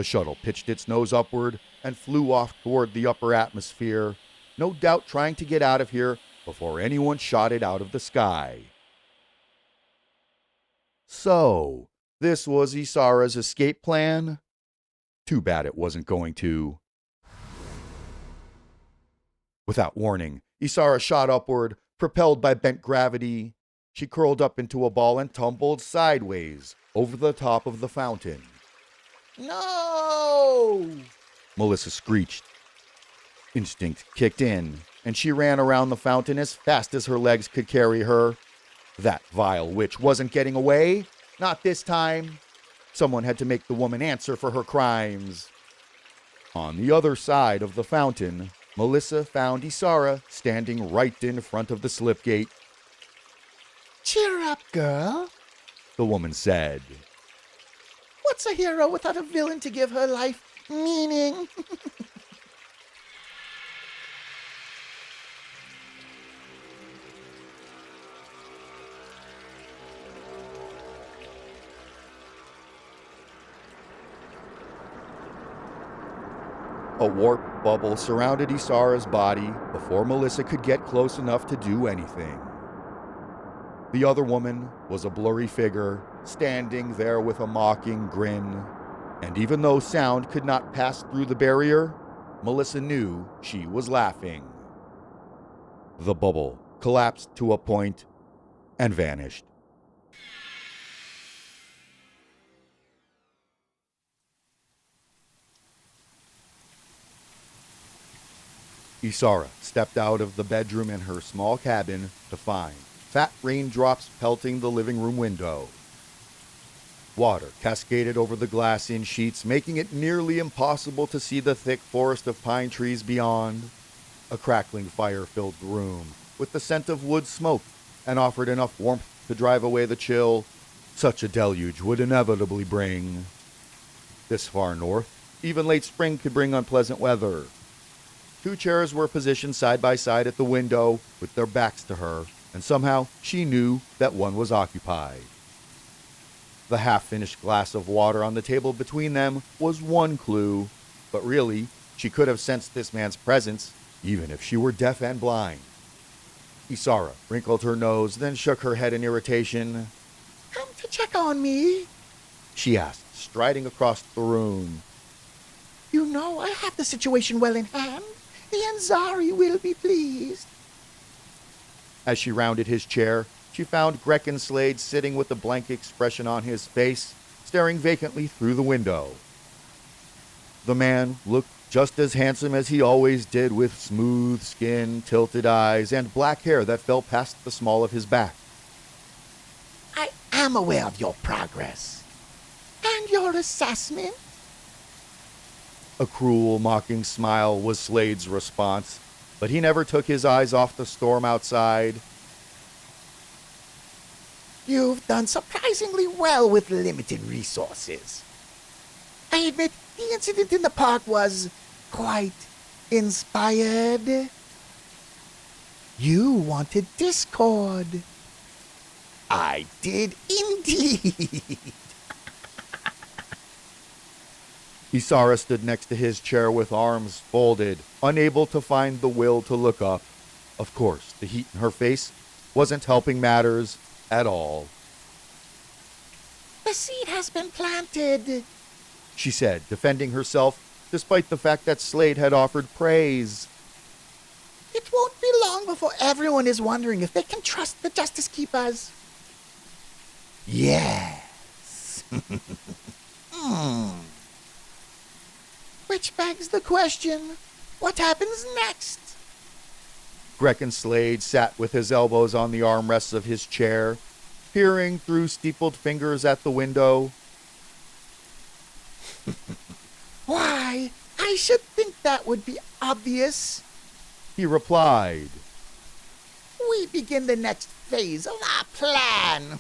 The shuttle pitched its nose upward and flew off toward the upper atmosphere, no doubt trying to get out of here before anyone shot it out of the sky. So, this was Isara's escape plan? Too bad it wasn't going to. Without warning, Isara shot upward, propelled by bent gravity. She curled up into a ball and tumbled sideways over the top of the fountain. "No!" Melissa screeched. Instinct kicked in, and she ran around the fountain as fast as her legs could carry her. That vile witch wasn't getting away. Not this time. Someone had to make the woman answer for her crimes. On the other side of the fountain, Melissa found Isara standing right in front of the slip gate. "Cheer up, girl," the woman said. "What's a hero without a villain to give her life meaning?" A warp bubble surrounded Isara's body before Melissa could get close enough to do anything. The other woman was a blurry figure, standing there with a mocking grin. And even though sound could not pass through the barrier, Melissa knew she was laughing. The bubble collapsed to a point and vanished. Isara stepped out of the bedroom in her small cabin to find fat raindrops pelting the living room window. Water cascaded over the glass in sheets, making it nearly impossible to see the thick forest of pine trees beyond. A crackling fire filled the room with the scent of wood smoke and offered enough warmth to drive away the chill such a deluge would inevitably bring. This far north, even late spring could bring unpleasant weather. 2 chairs were positioned side by side at the window with their backs to her, and somehow she knew that one was occupied. The half-finished glass of water on the table between them was one clue, but really, she could have sensed this man's presence, even if she were deaf and blind. Isara wrinkled her nose, then shook her head in irritation. "Come to check on me?" she asked, striding across the room. "You know I have the situation well in hand. The Anzari will be pleased." As she rounded his chair, she found Grecken Slade sitting with a blank expression on his face, staring vacantly through the window. The man looked just as handsome as he always did, with smooth skin, tilted eyes, and black hair that fell past the small of his back. "I am aware of your progress. And your assessment?" A cruel, mocking smile was Slade's response, but he never took his eyes off the storm outside. "You've done surprisingly well with limited resources. I admit the incident in the park was quite inspired. You wanted discord." "I did indeed." Isara stood next to his chair with arms folded, unable to find the will to look up. Of course, the heat in her face wasn't helping matters at all. "The seed has been planted," she said, defending herself despite the fact that Slade had offered praise. "It won't be long before everyone is wondering if they can trust the Justice Keepers." "Yes." "Which begs the question, what happens next?" Grecken Slade sat with his elbows on the armrests of his chair, peering through steepled fingers at the window. "Why, I should think that would be obvious," he replied. "We begin the next phase of our plan."